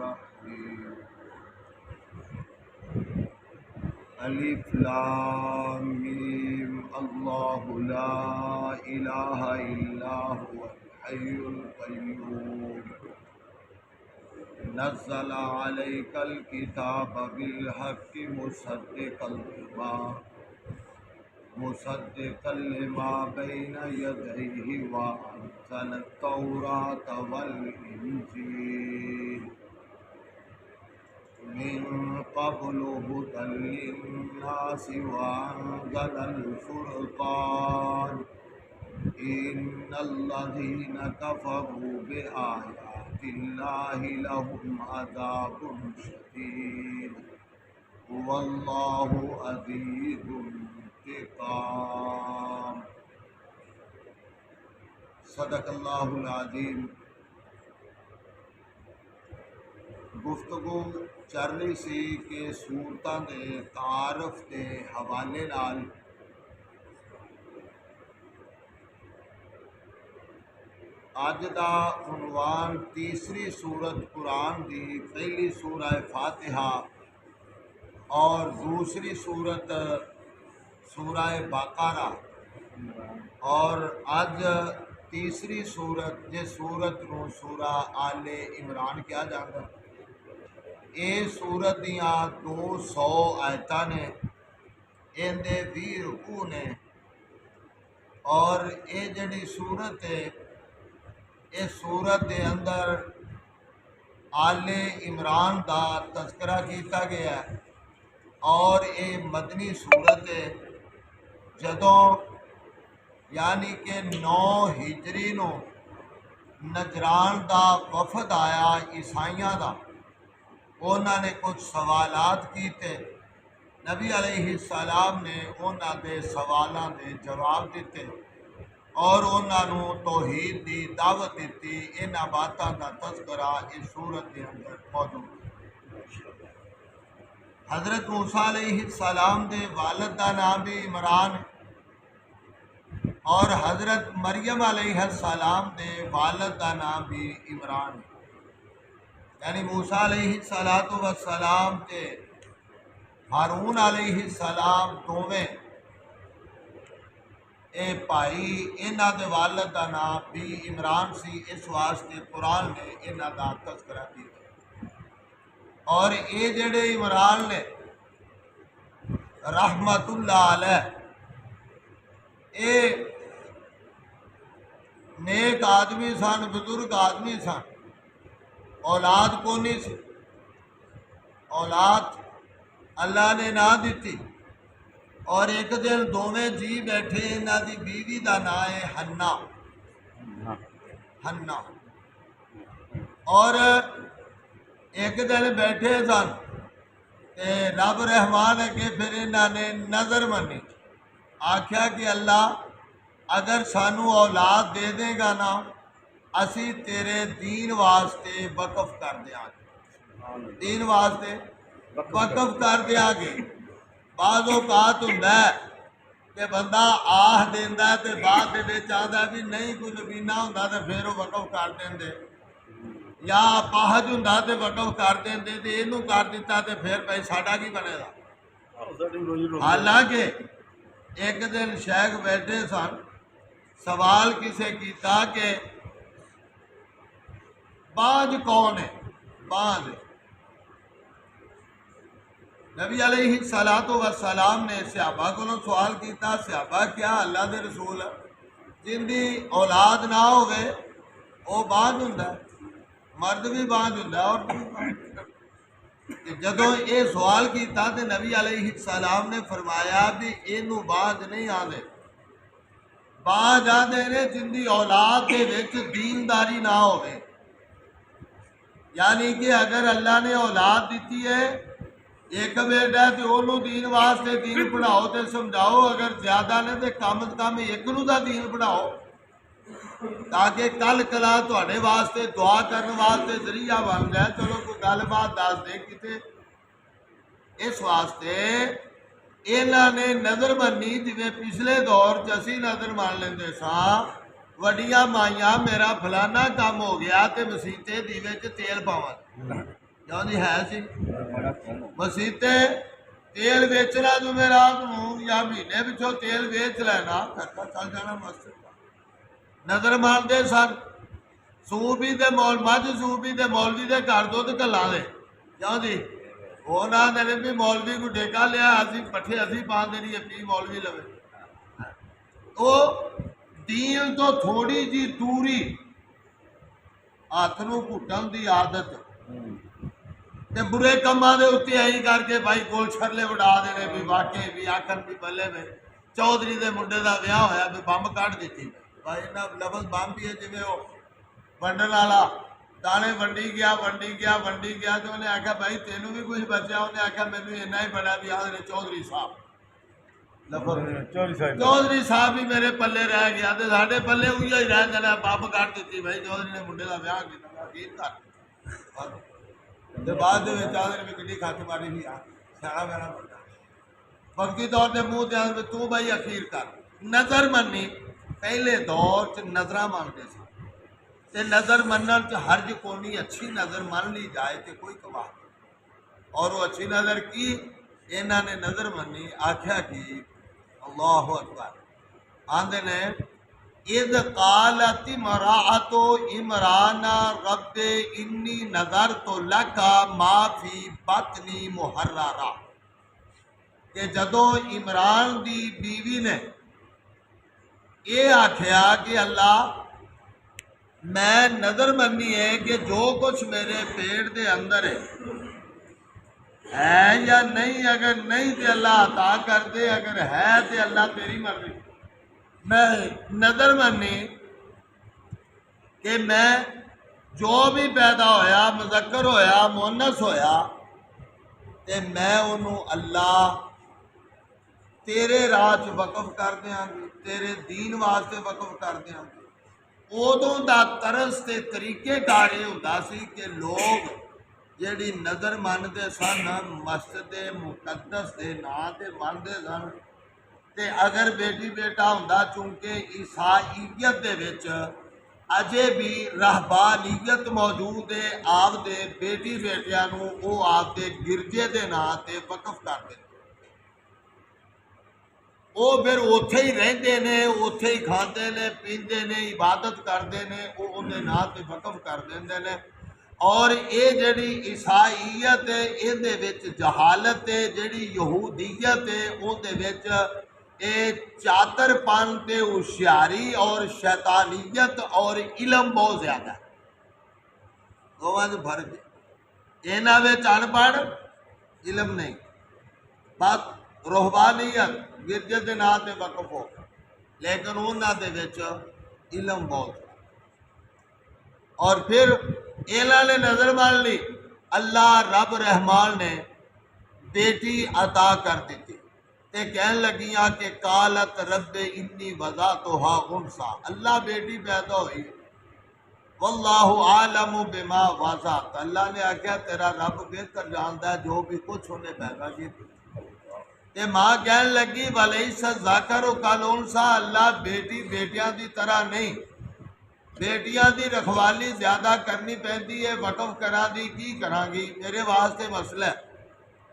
الرحيم الف لام ميم الله لا إله إلا هو الحي القيوم نزل عليك الكتاب بالحق مصدقا لما بين يديه وأنزل التوراة والإنجيل من قبل هدى للناس وأنزل الفرقان إن الذين كفروا بآيات الله لهم عذاب شديد والله عزيز انتقام۔ صدق اللہ العظیم۔ گفتگو چل رہی سی کہ سورتاں دے تعارف کے حوالے نال اج دا عنوان تیسری سورت قرآن دی پہلی سورہ فاتحہ اور دوسری سورت سورہ بقرہ اور اج تیسری سورت جس سورت نو سورہ آل عمران کیا جاتا ہے۔ یہ سورت دیاں 200 آیتاں نے، ان دے 20 رکوع نے، اور یہ جڑی سورت ہے اس سورت دے اندر آل عمران دا تذکرہ کیتا گیا ہے اور یہ مدنی سورت ہے۔ جدوں یعنی کہ 9 ہجری نو نجران دا وفد آیا عیسائیاں دا، انہوں نے کچھ سوالات کیتے، نبی علیہ السلام نے انہوں دے سوالاں دے جواب دیتے اور انہوں توحید دی دعوت دیتی۔ انہاں باتاں دا تذکرہ اس سورت کے اندر موجود ہے۔ حضرت موسیٰ علیہ السلام دے والد دا نام بھی عمران ہے اور حضرت مریم علیہ السلام دے والد دا نام بھی عمران ہے، یعنی موسیٰ علیہ السلام تے ہارون علیہ السلام دوویں اے بھائی، انہاں دے والد دا نام بھی عمران سی، اس واسطے قرآن نے انہاں دا تذکرہ کیا۔ اور یہ جڑے عمران نے رحمت اللہ علیہ، اے نیک آدمی سن، بزرگ آدمی سن، اولاد کو نہیں سی، اولاد اللہ نے نہ دیتی، اور ایک دن دوویں جی بیٹھے، انہاں دی بیوی دا نام ہے ہنا، اور ایک دن بیٹھے سن تے رب رحمان ہے کہ پھر انہوں نے نظر منی، آکھیا کہ اللہ اگر سانو اولاد دے دے گا نا، اسی تیرے دین واسطے وقف کر دیا گے، دین واسطے وقف کر دیا گے۔ بعض اوقات ہوندا ہے کہ بندہ آہ دیندا ہے تے بعد دے وچ آندا ہے بھی نہیں کوئی نبینہ ہوندا تے پھر وہ وقف کر دیندے، یا پاہج ہوندا تے وقف کر دیندے تے اینوں کر دیتا تے پھر بھائی ساڈا کی بنے گا۔ حالانکہ ایک دن شیخ بیٹھے سن، سوال کسے کیتا کہ باج کون ہے؟ باج نبی علیہ السلام نے صحابہ کو سوال کیتا، صحابہ کیا اللہ دے رسول جن دی اولاد نہ ہوئے وہ باج ہوندا ہے، مرد بھی باج ہوندا ہے عورت بھی باج۔ جدوں یہ سوال کیتا تے نبی علیہ السلام نے فرمایا بھی اینوں باج نہیں آندے، باج آندے نے جن دی اولاد دے وچ دینداری نہ ہوئے، یعنی کہ اگر اللہ نے اولاد دیتی ہے ایک بیٹا تے انہوں دین واسطے دین پڑھاؤ تے سمجھاؤ، اگر زیادہ نے تے کم از کم ایک نو دا دین پڑھاؤ تاکہ کل کلا تواڈے واسطے دعا کرنے واسطے ذریعہ بن جائے۔ چلو کوئی گل بات دس دے کتے، اس واسطے انہاں نے نظر منی جویں پچھلے دور چ اسی نظر مان لیندے ساں، وڈیاں مائیاں میرا فلانا کام ہو گیا تے مسیتے دیوے چ تیل پاون، کیوں جی ہے سی مسیتے تیل ویچنا جمعرات نو یا مہینے پچھوں تیل ویچ لینا خرچہ چل جانا مسجد کا نظر مانتے سن صوفی دے مجھ صوفی دے مولوی دے گھر دودھ کلا دے کیوں جی وہ نہ دے بھی مولوی کو ٹھیکا لیا اسی پٹھے اسی پان دے نہیں پی مولوی لوے تو دین تو تھوڑی جی دوری ہاتھ نو گھٹن دی عادت تے برے کماں دے اتنے آئی کر کے بھائی گول چھرلے وڈا دینے بھی واقعی بھی آکھن بھی بلے میں چودھری دے منڈے دا ویاہ ہویا بھی بمب کٹ دیتی بھائی نہ لفظ بمب بھی ہے جویں وہ ونڈن والا دانے ونڈی گیا تو انہیں آخیا بھائی تینوں بھی کچھ بچیا انہیں آخیا مینوں اینا ہی بڑا بھی آدھے چودھری صاحب چودھری صاحب بھی میرے پلے رہ گیا تو ساڈے پلے ہوئی ہی رہ جانا بمب کٹ دیتی بھائی چودھری نے منڈے دا ویاہ کیتا بعد چودھری بھی کڈی کھچ ماری بھی سیاح میرا بڑا وقتی طور پہ منہ دیا تو بھائی اخیر کر نظر مننی پہلے دور چ نظر مانتے سن تے نظر منن چ حرج کونی اچھی نظر من لی جائے تے کوئی کباہ نہیں اور وہ اچھی نظر کی انہوں نے نظر منی آخیا کی اللہ اکبر آندے نے اذ قالت امرأۃ عمران رب انی نظرت لک ما فی بطنی محررا کہ جدوں عمران دی بیوی نے یہ آخیا کہ اللہ میں نظر مننی ہے کہ جو کچھ میرے پیٹ دے اندر ہے یا نہیں اگر نہیں تے اللہ عطا کر دے اگر ہے تے اللہ تیری مرضی میں نظر مننی کہ میں جو بھی پیدا ہویا مذکر ہویا مؤنث ہویا تے میں انہوں اللہ تیرے راہ چ وقف کر دیاں گی تیرے دین واسطے وقف کر دیاں گی ادوں دا طرز تے طریقے کار یہ ہوندا سی کہ لوگ جیڑی نظر منتے سن مسجد مقدس دے ناں تے منتے سن تے اگر بیٹی بیٹا ہوندا چونکہ عیسائیت دے وچ اجے بھی رہبانیت موجود ہے آپ دے بیٹی بیٹیاں نو او آپ دے گرجے دے ناں تے وقف کر دے وہ پھر اوتھے ہی رہندے نے اوتھے ہی کھاندے نے پیندے نے عبادت کرتے ہیں وہ اندر نام تے وقف کر دیندے نے اور یہ جڑی عیسائیت ہے یہ جہالت ہے جڑی یہودیت ہے اندر اے چاتر پن تے ہوشیاری اور شیطانیت اور علم بہت زیادہ ہے دونوں چ فرق ہے یہاں ان پڑھ علم نہیں بس روحبانیت گرجے کے نام تے وقف ہو لیکن انہوں دے وچ علم بہت اور پھر انہوں نے نظر مان لی اللہ رب رحمان نے بیٹی عطا کر دیتی تے کہن لگیاں کہ قالت رب انی وضعتها انثى اللہ بیٹی پیدا ہوئی واللہ عالم بما وضعت اللہ نے آخیا تیرا رب بہتر جانتا ہے جو بھی کچھ انہیں پیدا کی تے ماں کہن لگی ولیس الذکر کالانثی اللہ بیٹی بیٹیاں دی طرح نہیں بیٹیاں دی رکھوالی زیادہ کرنی پہنتی ہے وقف کرا دی کی کراں گی میرے واسطے مسئلہ ہے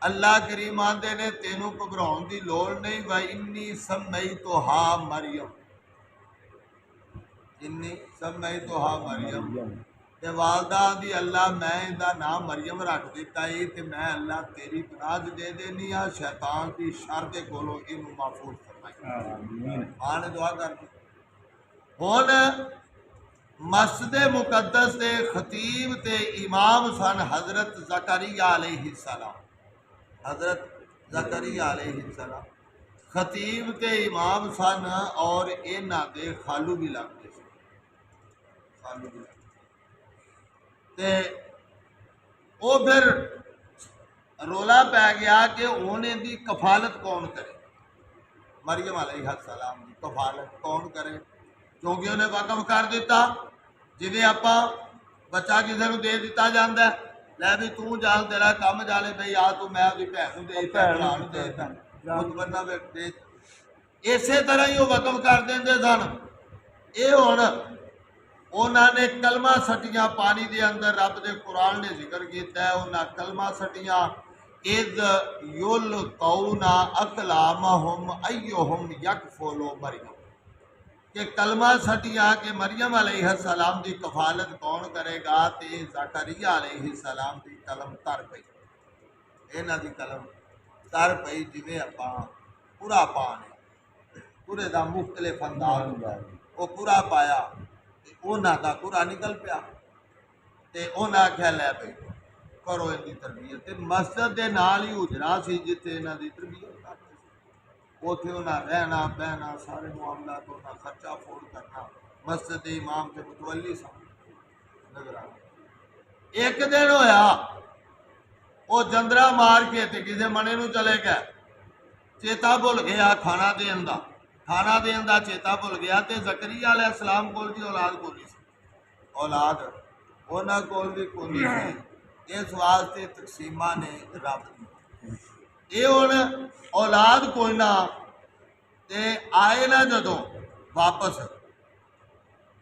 اللہ کریم آندے نے تینوں گھبراؤن دی لوڑ نہیں وَإِنِّي سَمَّيْتُهَا مریم انی سمیتھا مریم تے والدہ دی اللہ میں دا نام مریم رکھ دیتا ہے کہ میں اللہ تیری پناہ دے دینی ہاں شیطان دی شر دے کولوں اینوں محفوظ فرمائی ماں نے دعا کر دی ہن مسجد مقدس دے خطیب تے امام سن حضرت زکریا علیہ السلام حضرت زکریا علیہ السلام خطیب تے امام سن اور انہاں دے خالو بھی لگتے سن خالو بھی لگتے تے وہ پھر رولا پہ گیا کہ انہیں دی کفالت کون کرے مریم علیہ السلام دی کفالت کون کرے کیونکہ انہیں وقف کر دیتا جویں آپا بچہ کسی کو دے دیتا جاندہ ہے لے بھی تو جان تیرا کام جالے بھئی آ تو میں اپنی بہن دے دیتا بھرا دے دیتا متبنہ دے اسی طرح ہی وہ وقف کر دیں سن یہ ہن انہوں نے کلمہ سٹیاں پانی دے اندر، رب دے قرآن نے ذکر کیتا ہے انہاں کلمہ سٹیاں اذ یلقون اقلامہم ایہم یکفل مریم، کہ کلمہ سٹیاں کہ مریم علیہ السلام دی کفالت کون کرے گا، تے زکریا علیہ السلام دی قلم تر پئی، انہاں دی قلم تر پئی، جویں اپاں پورا پان ہے پورے دا مختلف انداز وہ پورا پایا، انہاں دا پورا نکل پیا، تے انہاں آکھیا لے بھئی کرو ان دی تربیت، تے مسجد دے نال ہی حجرا سی جتھے انہاں دی تربیت کرتے سی، اوتھے انہاں رہنا بہنا سارے معاملات، انہاں خرچہ فوڑ کرنا، مسجد دے امام تے متولی سن نگران۔ ایک دن ہویا وہ جندرا مار کے تے کسے منے نو چلے گئے، چیتا بھول گیا کھانا دین دا، کھانا دین دا چیتا بھول گیا، تے زکریا علیہ السلام کول بھی اولاد کونی سی، اولاد انہاں کول بھی کونی سی، اس واسطے تقسیمہ نے رب دی یہ ہن اولاد کوئی نہ، تے آئے نہ جدوں واپس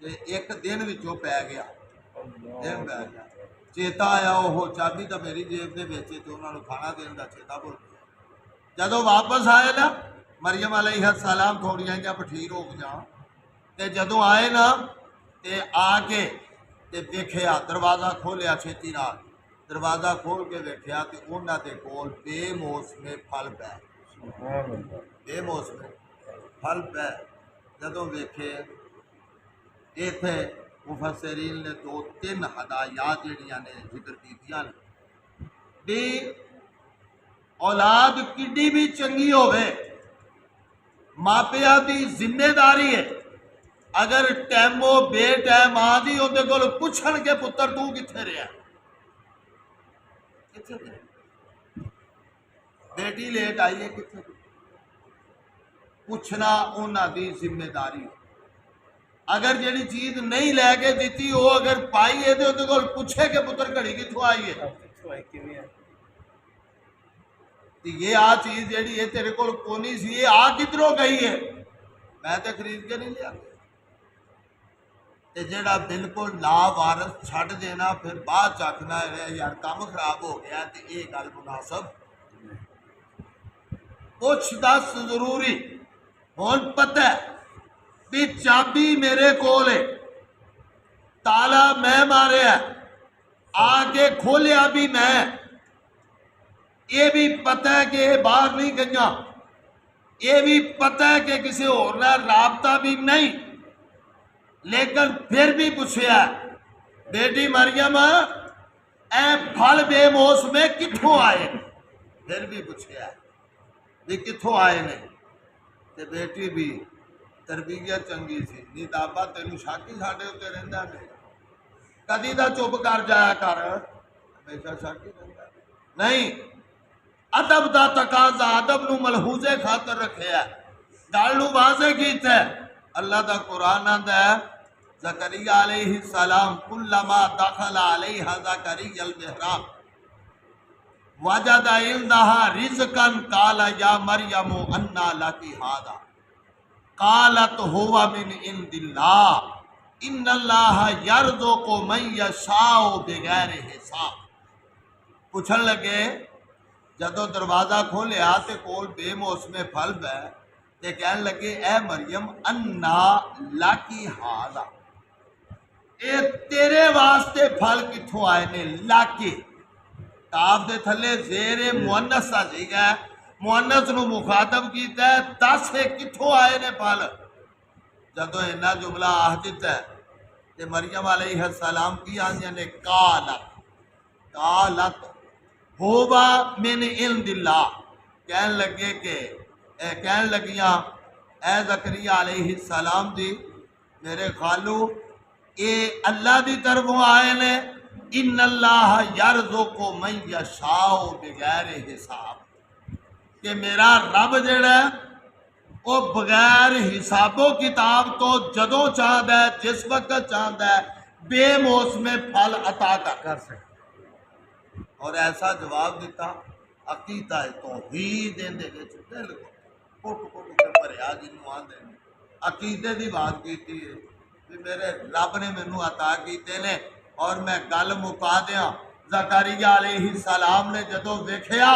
تے ایک دن وچوں پی گیا، دن پی گیا، چیتا آیا وہ چابی تو میری جیب دے وچ تے انہاں نوں کھانا دین دا چیتا بھول گیا، جدوں واپس آئے نا مریم علیہ السلام تھوڑیاں جہاں بٹھیر ہو گیا، تے جدوں آئے نا تے آ کے تے ویکھیا دروازہ کھولیا چھتی نال، دروازہ کھول کے ویکھیا تے انہاں دے کول بے موسمے پھل پے، بے موسمے پھل پے، جدوں ویکھے ایتھے مفسرین نے 2-3 ہدایات جڑیاں نے ذکر کیتیاں نے بھی اولاد کڈی بھی چنگی ہوئے، ماپیا دی ذمہ داری ہے، اگر ٹائمو بے ٹائم آ دی اندے کول پوچھن کے پتر تو کتھے رہیا، کتھے رہیا، بیٹی لیٹ آئی ہے کتھے، پوچھنا انہاں دی ذمہ داری ہے، اگر جڑی چیز نہیں لے کے دیتی وہ اگر پائی ہے تو اندے کول پوچھے کہ پتر گھڑی کتھوں آئی ہے، یہ آ چیز جیڑی ہے تیرے کول کونی سی، یہ آ کدھروں گئی ہے، میں تے خرید کے نہیں لیا، تے جیڑا بالکل لا وارث چھڈ دینا پھر بعد چاکنا ہے یار کام خراب ہو گیا، تے یہ گل مناسب پوچھ دس ضروری، ہن پتہ ہے بھی چابی میرے کول ہے، تالا میں ماریا آ کے کھولیا بھی میں، یہ بھی پتہ ہے کہ یہ باہر نہیں گئیاں، یہ بھی پتہ ہے کہ کسی اور نہ رابطہ بھی نہیں، لیکن پھر بھی پوچھیا بیٹی مریم اے پھل بے موسمے کتھوں آئے، پھر بھی پوچھیا بھی کتھوں آئے نے، تے بیٹی بھی تربیت چنگی سی، نہیں تابا تینوں شک ہی ساڈے اتنے رہندا ہے، کدی دا چپ کر جایا کر، ہمیشہ شک ہی رہندا ہے، نہیں ادب دا تقاضا، ادب نو ملحوظے خاطر رکھے ہے، گل نو واضح کیتا ہے، اللہ دا قرآن آندا ہے زکریا علیہ السلام کلما دخل علیہ زکریا المحراب وجد عندها رزقا قال یا مریم انا لکی ھذا قالت هو من عند اللہ ان اللہ یرزق من یشاء بغیر حساب، پوچھن لگے جدو دروازہ کھولیا تے کول بے موسمے پھل پے، تے کہن لگے اے مریم انا لکی ھذا، اے تیرے واسطے پھل کتھوں آئے نے، لاکی کاف دے تھلے زیر مؤنث دا سیگا ہے، مؤنث نو مخاطب کیتا ہے، دس کتھوں آئے نے پھل، جدو اینا جملہ آہ دیتا ہے تے مریم علیہ السلام کی آنیاں نے قالت ہوبا من عند اللہ، کہن لگے کہ کہن لگیاں اے زکریا علیہ السلام دی میرے خالو اے اللہ دی طرفوں آئے نے، ان اللہ یرزق من یشاء بغیر حساب، کہ میرا رب جڑا ہے وہ بغیر حساب و کتاب تو جدوں چاہتا ہے جس وقت چاہتا ہے بے موسمے پھل عطا کر سکتا، اور ایسا جواب دیتا عقیدہ توحید دے وچ بالکل کٹ کٹ کے بھریا جنوں آندے نے، عقیدے دی بات کیتی ہے، بھی میرے رب نے مینوں عطا کیتے نے اور میں گل مکا دیاں زکریا علیہ السلام نے جدو ویکھیا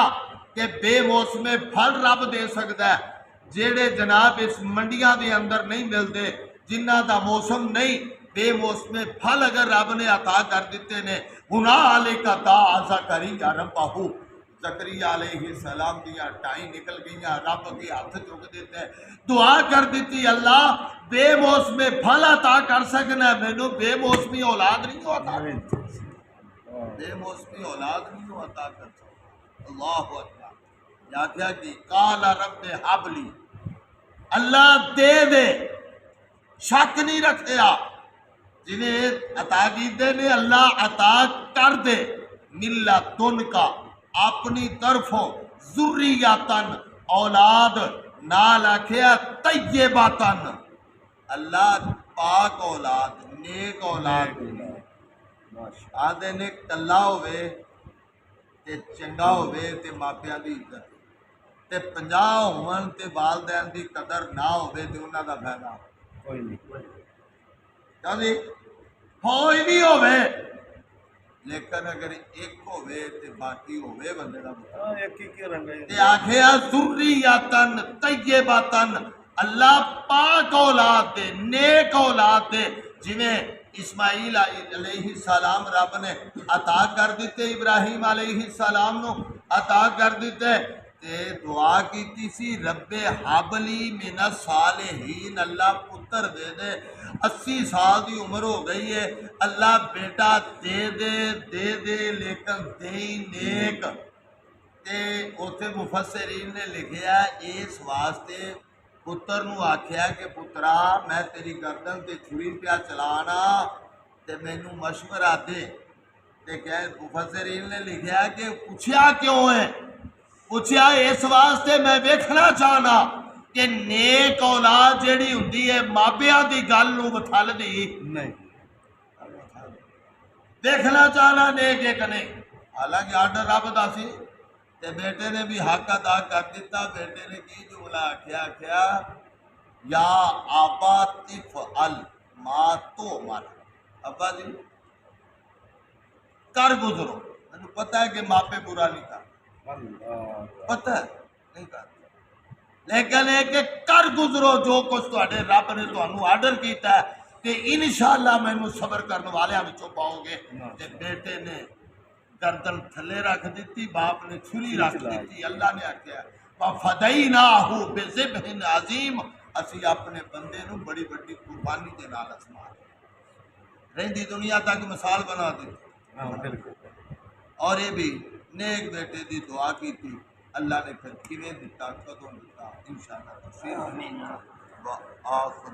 کہ بے موسمے پھل رب دے سکتا ہے جیڑے جناب اس منڈیاں دے اندر نہیں ملتے جنہ دا موسم نہیں بے موسمے پھل اگر رب نے عطا کر دیتے نے ہنالک دعا زکریا ربہ زکریا علیہ السلام دیا ٹائیں نکل گئیاں رب کے ہاتھ چک دیتے دعا کر دیتی اللہ بے موسمی پھل عطا کر سکنا ہے مینوں بے موسمی اولاد نہیں عطا بے موسمی اولاد نہیں عطا کر سکتا اللہ اکبر یا کیا کہ قال رب ہب لی اللہ دے شک نہیں رکھیا جنہیں عطا کیتے نے اللہ عطا کر دے ملا تن کا اپنی طرفوں ذریاتن اولاد نال آکھیا طیباتن اللہ پاک اولاد نیک اولاد آدھے نے کلا ہوئے تے چنگا ہوئے تے ماپیاں دی عزت تے 50 ہون تے والدین دی قدر نہ ہوئے تے انہاں دا فائدہ کوئی نہیں کیا جی ہوئی بھی ہوئے لیکن اگر ایک ہوئے تے باقی ہوئے بندے دا ایک ہی کیا رنگا تے آکھیا ذریاتن طیباتن اللہ پاک اولاد دے نیک اولاد دے جنہیں اسماعیل علیہ السلام رب نے عطا کر دیتے ابراہیم علیہ السلام نو عطا کر دیتے تے دعا کیتی سی رب حبلی من الصالحین اللہ پتر دے دے 80 سال دی عمر ہو گئی ہے اللہ بیٹا دے دے لیکن دے ہی نیک تے اوتھے مفسرین نے لکھیا اس واسطے پتر نو آکھیا کہ پترا میں تیری گردن تے چھری پیا چلانا تے مینوں مشورہ دے تے کہ مفسرین نے لکھیا کہ پوچھیا کیوں ہے پوچھیا اس واسطے میں ویکھنا چاہنا کہ نیک اولاد جیڑی ہوندی ہے مابیاں دی گل نو وتھل دی نہیں دیکھنا چاہنا نیک ایک نہیں حالانکہ آرڈر رب دا سی تے بیٹے نے بھی حق ادا کر دیتا بیٹے نے کی جملہ آکھیا یا آبا تفعل ما تؤمر ابا جی کر گزرو مجھے پتہ ہے کہ ماں پہ برا نہیں کر پتہ ہے نہیں کر لیکن ہے کہ کر گزرو جو کچھ تواڈے رب نے تانوں آرڈر کیتا ہے کہ انشاءاللہ مینوں صبر کرنے والیاں وچوں پاؤ گے تے بیٹے نے گردن تھلے رکھ دیتی باپ نے چھری رکھ دیتی اللہ نے آکھیا وَفَدَيْنَاهُ بِذِبْحٍ عَظِيمٍ اسی اپنے بندے نو بڑی بڑی قربانی دے نال اسمان رہندی دنیا تک مثال بنا دیتی اور یہ بھی نیک بیٹے دی دعا کی تھی اللہ نے پھر کیویں دیتا کدوں دیتا انشاءاللہ تفصیل آخر